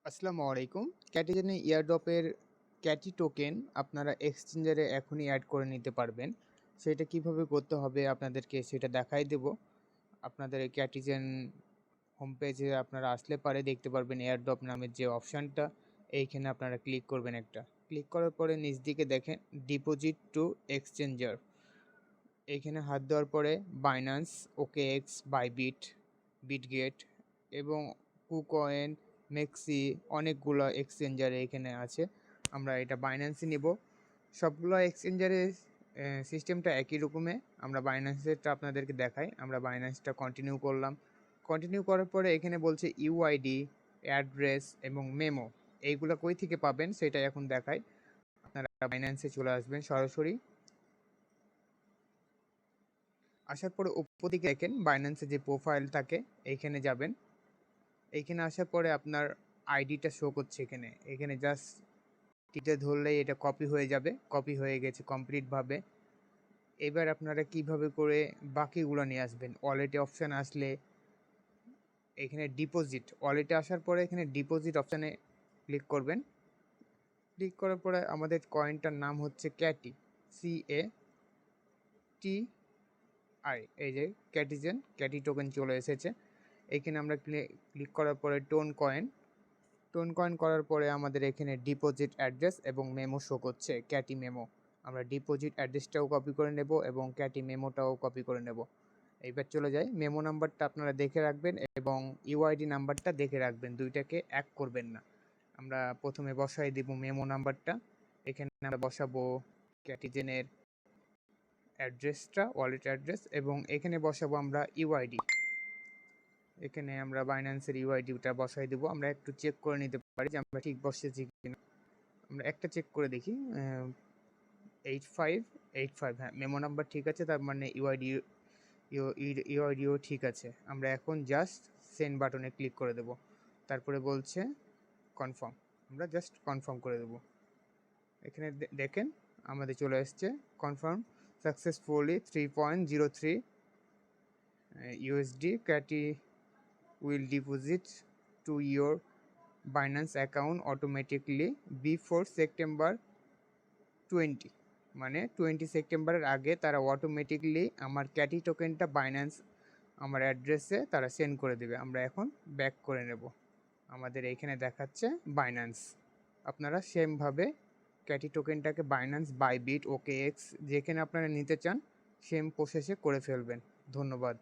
আসসালামু আলাইকুম। ক্যাটিজেন এয়ারড্রপের ক্যাটি টোকেন আপনারা এক্সচেঞ্জারে এখনই অ্যাড করে নিতে পারবেন। সেটা কিভাবে করতে হবে আপনাদেরকে সেটা দেখাই দেব। আপনাদের এই ক্যাটিজেন হোম পেজে আপনারা আসলে পারে দেখতে পারবেন এয়ারড্রপ নামের যে অপশানটা, এইখানে আপনারা ক্লিক করবেন একটা। ক্লিক করার পরে নিচ দিকে দেখেন ডিপোজিট টু এক্সচেঞ্জার। এইখানে হাত দেওয়ার পরে বাইন্যান্স, ওকেএক্স, বাইবিট, বিটগেট এবং কুকয়েন, মেক্সি অনেকগুলো এক্সচেঞ্জারে এখানে আছে। আমরা এটা বাইন্যান্সে নেব। সবগুলো এক্সচেঞ্জারের সিস্টেমটা একই রকমে। আমরা বাইন্যান্সেরটা আপনাদেরকে দেখাই। আমরা বাইন্যান্সটা কন্টিনিউ করলাম। কন্টিনিউ করার পরে এখানে বলছে ইউআইডি, অ্যাড্রেস এবং মেমো। এইগুলো কই থেকে পাবেন সেটা এখন দেখাই। আপনারা বাইন্যান্সে চলে আসবেন সরাসরি। আসার পরে উপর দিকে দেখেন বাইন্যান্সে যে প্রোফাইল থাকে এইখানে যাবেন। এইখানে আসার পরে আপনার আইডিটা শো করছে এখানে। এখানে জাস্ট টিপে ধরলেই এটা কপি হয়ে যাবে। কপি হয়ে গেছে কমপ্লিটভাবে। এবার আপনারা কিভাবে করে বাকিগুলো নিয়ে আসবেন। ওয়ালেটে অপশান আসলে এখানে ডিপোজিট, ওয়ালেটে আসার পরে এখানে ডিপোজিট অপশানে ক্লিক করবেন। ক্লিক করার পরে আমাদের কয়েনটার নাম হচ্ছে ক্যাটি, CATI। এই যে ক্যাটি টোকেন চলে এসেছে। এখানে আমরা ক্লিক করার পরে টোন কয়েন করার পরে আমাদের এখানে ডিপোজিট অ্যাড্রেস এবং মেমো শো করছে, ক্যাটি মেমো। আমরা ডিপোজিট অ্যাড্রেসটাও কপি করে নেব এবং ক্যাটি মেমোটাও কপি করে নেব। এইবার চলে যাই, মেমো নাম্বারটা আপনারা দেখে রাখবেন এবং ইউআইডি নাম্বারটা দেখে রাখবেন, দুইটাকে এক করবেন না। আমরা প্রথমে বসাই দিব মেমো নাম্বারটা। এখানে আমরা বসাবো ক্যাটিজেনের অ্যাড্রেসটা, ওয়ালেট অ্যাড্রেস, এবং এখানে বসাবো আমরা ইউআইডি। এখানে আমরা বাইন্যান্সের ইউআইডিটা বসাই দেবো। আমরা একটু চেক করে নিতে পারি যে আমরা ঠিক বসেছি কিনা। আমরা একটা চেক করে দেখি, 8585, হ্যাঁ মেমো নাম্বার ঠিক আছে, তার মানে ইউআইডিও ঠিক আছে। আমরা এখন জাস্ট সেন্ড বাটনে ক্লিক করে দেব। তারপরে বলছে কনফার্ম, আমরা জাস্ট কনফার্ম করে দেব। এখানে দেখেন আমাদের চলে এসছে confirm successfully 3.03 USD ক্যাটি will deposit to your Binance account automatically before September 20, মানে 20 সেপ্টেম্বরের আগে তারা অটোমেটিকলি আমার ক্যাটি টোকেনটা বাইন্যান্স আমার অ্যাড্রেসে তারা সেন্ড করে দেবে। আমরা এখন ব্যাক করে নেব। আমাদের এইখানে দেখাচ্ছে বাইন্যান্স। আপনারা সেমভাবে ক্যাটি টোকেনটাকে বাইন্যান্স, বাইবিট, ওকেএক্স যেখানে আপনারা নিতে চান সেম প্রসেসে করে ফেলবেন। ধন্যবাদ।